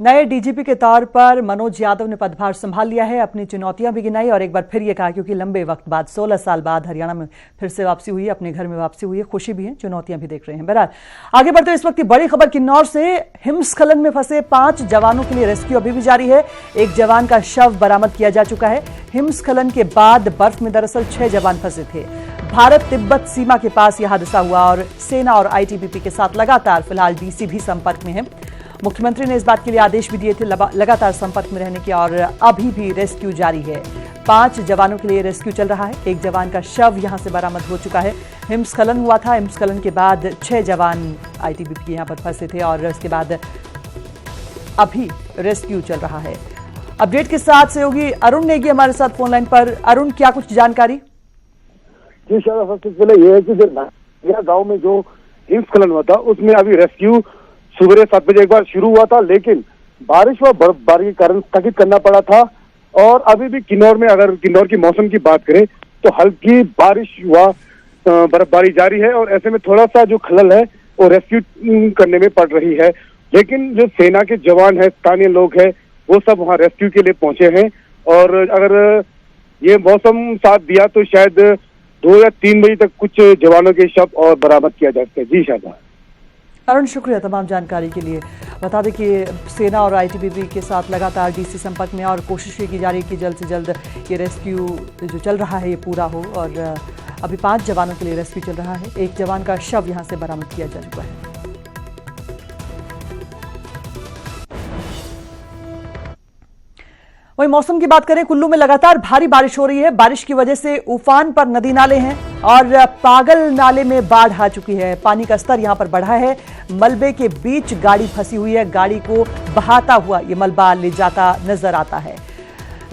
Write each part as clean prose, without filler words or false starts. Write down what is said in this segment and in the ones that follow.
नए डीजीपी के तौर पर मनोज यादव ने पदभार संभाल लिया है। अपनी चुनौतियां भी गिनाई और एक बार फिर ये कहा, क्योंकि लंबे वक्त बाद 16 साल बाद हरियाणा में फिर से वापसी हुई है, अपने घर में वापसी हुई है। खुशी भी है, चुनौतियां भी देख रहे हैं। बहरहाल आगे बढ़ते इस वक्त की बड़ी खबर किन्नौर से। हिमस्खलन में फंसे 5 जवानों के लिए रेस्क्यू अभी भी जारी है। एक जवान का शव बरामद किया जा चुका है। हिमस्खलन के बाद बर्फ में दरअसल 6 जवान फंसे थे। भारत तिब्बत सीमा के पास यह हादसा हुआ और सेना और आईटीबीपी के साथ लगातार फिलहाल डीसी भी संपर्क में है। मुख्यमंत्री ने इस बात के लिए आदेश भी दिए थे लगातार संपर्क में रहने के, और अभी भी रेस्क्यू जारी है। 5 जवानों के लिए रेस्क्यू चल रहा है। एक जवान का शव यहां से बरामद हो चुका है। हिमस्खलन हुआ था। हिमस्खलन के बाद 6 जवान आईटीबीपी के यहां पर फंसे थे और उसके बाद अभी रेस्क्यू चल रहा है। अपडेट के साथ सहयोगी अरुण नेगी हमारे साथ फोन लाइन पर। अरुण, क्या कुछ जानकारी? जी शायद सबसे पहले यह है कि जो गांव में जो हिमस्खलन हुआ था उसमें अभी रेस्क्यू सुबह 7 बजे एक बार शुरू हुआ था, लेकिन बारिश व बर्फबारी के कारण स्थगित करना पड़ा था। और अभी भी किन्नौर में, अगर किन्नौर की मौसम की बात करें तो हल्की बारिश व बर्फबारी जारी है और ऐसे में थोड़ा सा जो खलल है वो रेस्क्यू करने में पड़ रही है। लेकिन जो सेना के जवान है, स्थानीय लोग हैं, वो सब वहाँ रेस्क्यू के लिए पहुंचे हैं। और अगर ये मौसम साथ दिया तो शायद 2 या 3 बजे तक कुछ जवानों के शव और बरामद किया जा सकता है। जी शायद अरुण, शुक्रिया तमाम जानकारी के लिए। बता दें कि सेना और आईटीबीपी के साथ लगातार डीसी संपर्क में और कोशिश की जा रही है कि जल्द से जल्द ये रेस्क्यू जो चल रहा है ये पूरा हो। और अभी 5 जवानों के लिए रेस्क्यू चल रहा है। एक जवान का शव यहां से बरामद किया जा चुका है। वहीं मौसम की बात करें, कुल्लू में लगातार भारी बारिश हो रही है। बारिश की वजह से उफान पर नदी नाले हैं और पागल नाले में बाढ़ आ चुकी है। पानी का स्तर यहां पर बढ़ा है। मलबे के बीच गाड़ी फंसी हुई है। गाड़ी को बहाता हुआ ये मलबा ले जाता नजर आता है।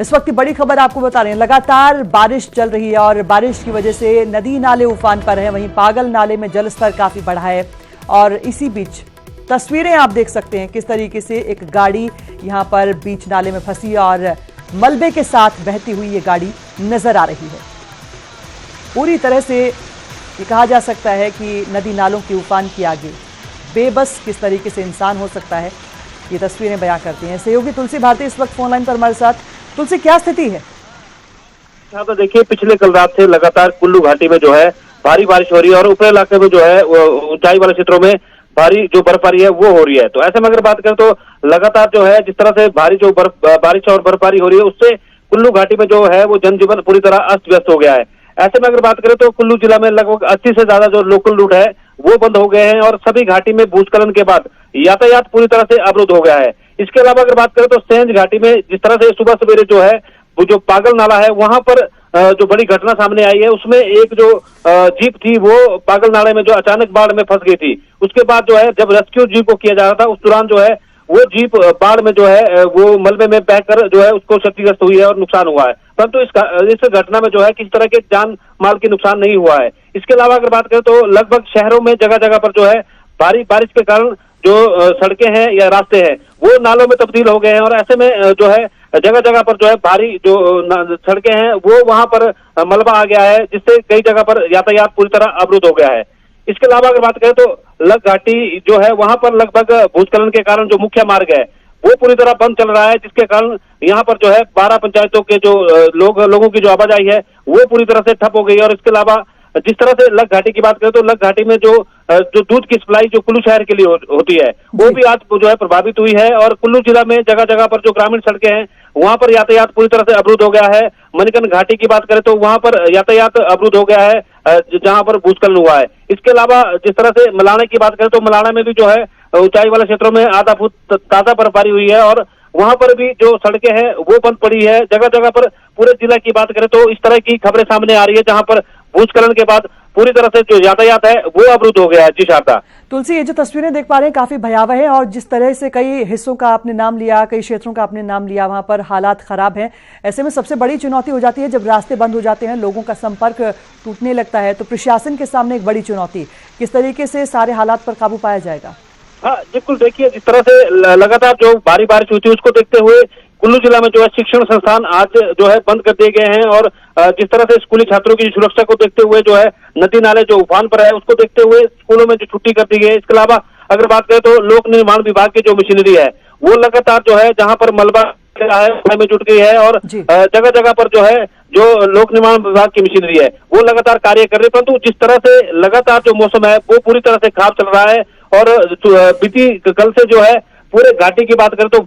इस वक्त की बड़ी खबर आपको बता रहे हैं, लगातार बारिश चल रही है और बारिश की वजह से नदी नाले उफान पर है। वहीं पागल नाले में जलस्तर काफी बढ़ा है और इसी बीच तस्वीरें आप देख सकते हैं किस तरीके से एक गाड़ी यहां पर बीच नाले में फंसी और मलबे के साथ बहती हुई ये गाड़ी नजर आ रही है। पूरी तरह से ये कहा जा सकता है कि नदी नालों के उफान के आगे बेबस किस तरीके से इंसान हो सकता है, ये तस्वीरें बयां करती हैं। सहयोगी तुलसी भारती इस वक्त फोन लाइन पर हमारे साथ। तुलसी, क्या स्थिति है? यहाँ तो देखिए, पिछले कल रात से लगातार कुल्लू घाटी में जो है भारी बारिश हो रही है और ऊपरी इलाके में जो है ऊंचाई वाले क्षेत्रों में भारी जो बर्फबारी है वो हो रही है। तो ऐसे में अगर बात करें तो लगातार जो है जिस तरह से भारी जो बारिश और बर्फबारी हो रही है उससे कुल्लू घाटी में जो है वो जनजीवन पूरी तरह अस्त व्यस्त हो गया है। ऐसे में अगर बात करें तो कुल्लू जिला में लगभग 80 से ज्यादा जो लोकल रूट है वो बंद हो गए हैं और सभी घाटी में भूस्खलन के बाद यातायात पूरी तरह से अवरुद्ध हो गया है। इसके अलावा अगर बात करें तो सेंज घाटी में जिस तरह से सुबह सवेरे जो है वो जो पागल नाला है वहां पर जो बड़ी घटना सामने आई है उसमें एक जो जीप थी वो पागल नाले में जो अचानक बाढ़ में फंस गई थी। उसके बाद जो है जब रेस्क्यू जीप को किया जा रहा था उस दौरान जो है वो जीप बाढ़ में जो है वो मलबे में बहकर जो है उसको क्षतिग्रस्त हुई है और नुकसान हुआ है। परंतु इस घटना में जो है किसी तरह के जान माल की नुकसान नहीं हुआ है। इसके अलावा अगर बात करें तो लगभग शहरों में जगह जगह पर जो है भारी बारिश के कारण जो सड़कें हैं या रास्ते हैं वो नालों में तब्दील हो गए हैं और ऐसे में जो है जगह जगह पर जो है भारी जो सड़कें हैं वो वहां पर मलबा आ गया है, जिससे कई जगह पर यातायात पूरी तरह अवरुद्ध हो गया है। इसके अलावा अगर बात करें तो लग घाटी जो है वहां पर लगभग भूस्खलन के कारण जो मुख्य मार्ग है वो पूरी तरह बंद चल रहा है, जिसके कारण यहाँ पर जो है 12 पंचायतों के जो लोगों की जो आवाजाही है वो पूरी तरह से ठप हो गई है। और इसके अलावा जिस तरह से लग घाटी की बात करें तो लग घाटी में जो दूध की सप्लाई जो कुल्लू शहर के लिए होती है वो भी आज जो है प्रभावित हुई है और कुल्लू जिला में जगह जगह पर जो ग्रामीण सड़कें हैं वहां पर यातायात पूरी तरह से अवरुद्ध हो गया है। मणिकर्ण घाटी की बात करें तो वहां पर यातायात अवरुद्ध हो गया है जहां पर भूस्खलन हुआ है। इसके अलावा जिस तरह से मलाना की बात करें तो मलाना में भी जो है ऊंचाई वाले क्षेत्रों में आधा फुट ताजा बर्फबारी हुई है और वहां पर भी जो सड़कें हैं वो बंद पड़ी है। जगह जगह पर पूरे जिला की बात करें तो इस तरह की खबरें सामने आ रही है जहां पर भूस्खलन के बाद पूरी तरह से जो यातायात है वो अवरुद्ध हो गया है। जी शारदा। तुलसी, ये जो तस्वीरें देख पा रहे हैं काफी भयावह है और जिस तरह से कई हिस्सों का आपने नाम लिया, कई क्षेत्रों का आपने नाम लिया, वहां पर हालात खराब हैं। ऐसे में सबसे बड़ी चुनौती हो जाती है जब रास्ते बंद हो जाते हैं, लोगों का संपर्क टूटने लगता है, तो प्रशासन के सामने एक बड़ी चुनौती, किस तरीके से सारे हालात पर काबू पाया जाएगा? हाँ बिल्कुल, देखिए जिस तरह से लगातार जो भारी बारिश हुई थी उसको देखते हुए कुल्लू जिला में जो है शिक्षण संस्थान आज जो है बंद कर दिए गए हैं और जिस तरह से स्कूली छात्रों की सुरक्षा को देखते हुए जो है नदी नाले जो उफान पर है उसको देखते हुए स्कूलों में जो छुट्टी कर दी गई है। इसके अलावा अगर बात करें तो लोक निर्माण विभाग की जो मशीनरी है वो लगातार जो है जहां पर मलबा में जुट गई है और जगह जगह पर जो है जो लोक निर्माण विभाग की मशीनरी है वो लगातार कार्य कर रही है, परंतु जिस तरह से लगातार जो मौसम है वो पूरी तरह से खराब चल रहा है। और बीती कल से जो है पूरे घाटी की बात करें तो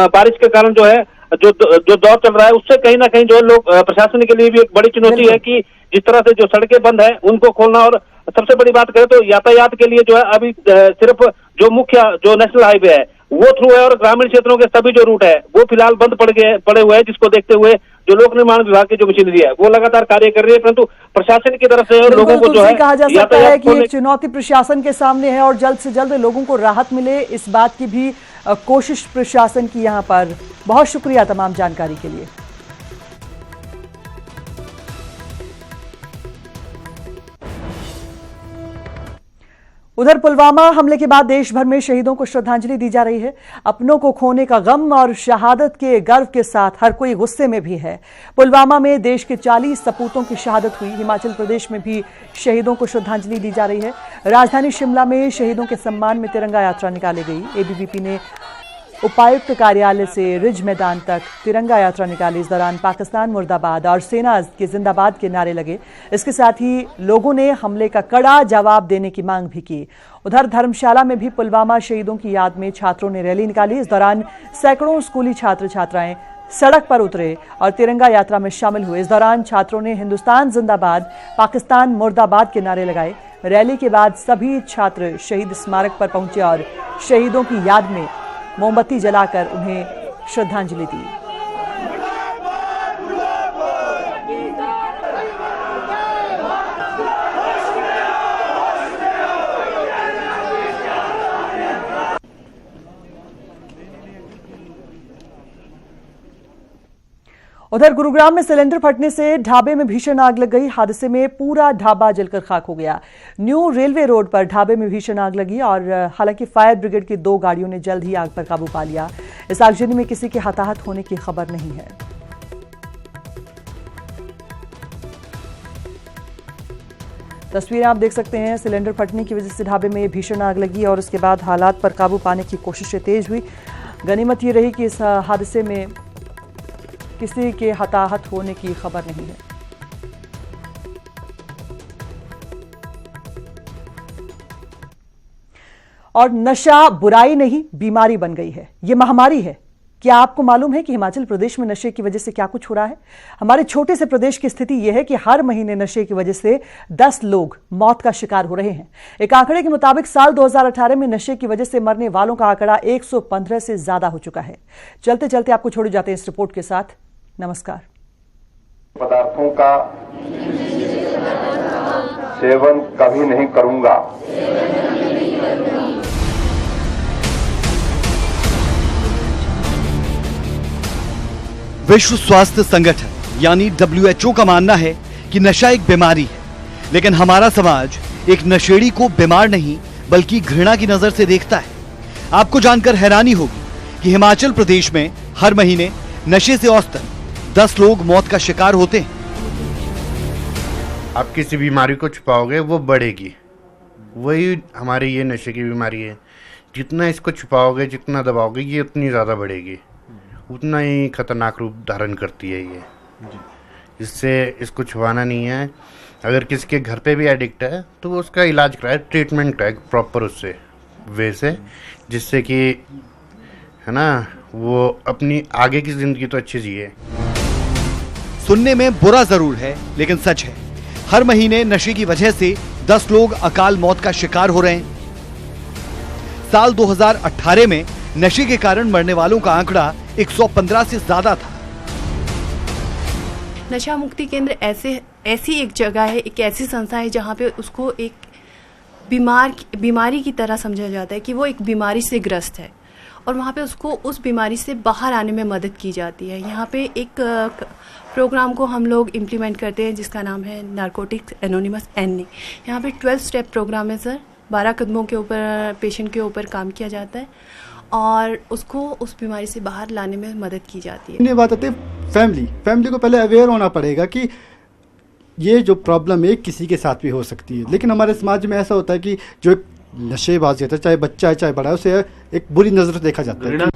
बारिश के कारण जो है जो दौर चल रहा है उससे कहीं ना कहीं जो है लोग प्रशासन के लिए भी एक बड़ी चुनौती है कि जिस तरह से जो सड़कें बंद है उनको खोलना। और सबसे बड़ी बात करें तो यातायात के लिए जो है अभी सिर्फ जो मुख्य जो नेशनल हाईवे है वो थ्रू है और ग्रामीण क्षेत्रों के सभी जो रूट है वो फिलहाल बंद पड़े हुए हैं, जिसको देखते हुए जो लोक निर्माण विभाग की जो मशीनरी है वो लगातार कार्य कर रही है, परंतु प्रशासन की तरफ से लोगों को जो है कहा जा सकता है कि एक चुनौती प्रशासन के सामने है और जल्द से जल्द लोगों को राहत मिले इस बात की भी कोशिश प्रशासन की यहाँ पर। बहुत शुक्रिया तमाम जानकारी के लिए। उधर पुलवामा हमले के बाद देश भर में शहीदों को श्रद्धांजलि दी जा रही है। अपनों को खोने का गम और शहादत के गर्व के साथ हर कोई गुस्से में भी है। पुलवामा में देश के 40 सपूतों की शहादत हुई। हिमाचल प्रदेश में भी शहीदों को श्रद्धांजलि दी जा रही है। राजधानी शिमला में शहीदों के सम्मान में तिरंगा यात्रा निकाली गई। एबीवीपी ने उपायुक्त कार्यालय से रिज मैदान तक तिरंगा यात्रा निकाली। इस दौरान पाकिस्तान मुर्दाबाद और सेना के जिंदाबाद के नारे लगे। इसके साथ ही लोगों ने हमले का कड़ा जवाब देने की मांग भी की। उधर धर्मशाला में भी पुलवामा शहीदों की याद में छात्रों ने रैली निकाली। इस दौरान सैकड़ों स्कूली छात्र छात्राएं सड़क पर उतरे और तिरंगा यात्रा में शामिल हुए। इस दौरान छात्रों ने हिंदुस्तान जिंदाबाद, पाकिस्तान मुर्दाबाद के नारे लगाए। रैली के बाद सभी छात्र शहीद स्मारक पर पहुंचे और शहीदों की याद में मोमबत्ती जलाकर उन्हें श्रद्धांजलि दी। उधर गुरुग्राम में सिलेंडर फटने से ढाबे में भीषण आग लग गई। हादसे में पूरा ढाबा जलकर खाक हो गया। न्यू रेलवे रोड पर ढाबे में भीषण आग लगी और हालांकि फायर ब्रिगेड की 2 गाड़ियों ने जल्द ही आग पर काबू पा लिया। इस आगजनी में किसी के हताहत होने की खबर नहीं है। तस्वीरें आप देख सकते हैं। सिलेंडर फटने की वजह से ढाबे में भीषण आग लगी और उसके बाद हालात पर काबू पाने की कोशिशें तेज हुई। गनीमत ये रही कि इस हादसे में किसी के हताहत होने की खबर नहीं है। और नशा बुराई नहीं, बीमारी बन गई है। यह महामारी है। क्या आपको मालूम है कि हिमाचल प्रदेश में नशे की वजह से क्या कुछ हो रहा है? हमारे छोटे से प्रदेश की स्थिति यह है कि हर महीने नशे की वजह से 10 लोग मौत का शिकार हो रहे हैं। एक आंकड़े के मुताबिक साल 2018 में नशे की वजह से मरने वालों का आंकड़ा 115 से ज्यादा हो चुका है। चलते चलते आपको छोड़ जाते हैं इस रिपोर्ट के साथ। नमस्कार। पदार्थों का सेवन कभी नहीं करूंगा। विश्व स्वास्थ्य संगठन यानी WHO का मानना है कि नशा एक बीमारी है, लेकिन हमारा समाज एक नशेड़ी को बीमार नहीं बल्कि घृणा की नजर से देखता है। आपको जानकर हैरानी होगी कि हिमाचल प्रदेश में हर महीने नशे से औसतन 10 लोग मौत का शिकार होते हैं। आप किसी बीमारी को छुपाओगे वो बढ़ेगी, वही हमारी ये नशे की बीमारी है। जितना इसको छुपाओगे, जितना दबाओगे, ये उतनी ज़्यादा बढ़ेगी, उतना ही खतरनाक रूप धारण करती है ये। इससे इसको छुपाना नहीं है। अगर किसी के घर पे भी एडिक्ट है तो वो उसका इलाज कराए, ट्रीटमेंट कराए प्रॉपर उससे वे से, जिससे कि है ना वो अपनी आगे की ज़िंदगी तो अच्छी जिए। सुनने में बुरा जरूर है लेकिन सच है। हर महीने नशे की वजह से 10 लोग अकाल मौत का शिकार हो रहे हैं। साल 2018 में नशे के कारण मरने वालों का आंकड़ा 115 से ज्यादा था। नशा मुक्ति केंद्र ऐसी एक जगह है, एक ऐसी संस्था है जहाँ पे उसको एक बीमारी की तरह समझा जाता है कि वो एक बीमारी से ग्रस्त है और वहाँ पे उसको उस बीमारी से बाहर आने में मदद की जाती है। यहाँ पे एक प्रोग्राम को हम लोग इम्प्लीमेंट करते हैं जिसका नाम है नारकोटिक्स एनोनिमस NA। यहाँ पे 12 स्टेप प्रोग्राम है सर। 12 कदमों के ऊपर पेशेंट के ऊपर काम किया जाता है और उसको उस बीमारी से बाहर लाने में मदद की जाती है। ये बात आती है फैमिली को पहले अवेयर होना पड़ेगा कि ये जो प्रॉब्लम है किसी के साथ भी हो सकती है। लेकिन हमारे समाज में ऐसा होता है कि जो नशेबाज होता है, चाहे बच्चा है चाहे बड़ा है, उसे एक बुरी नज़र से देखा जाता है।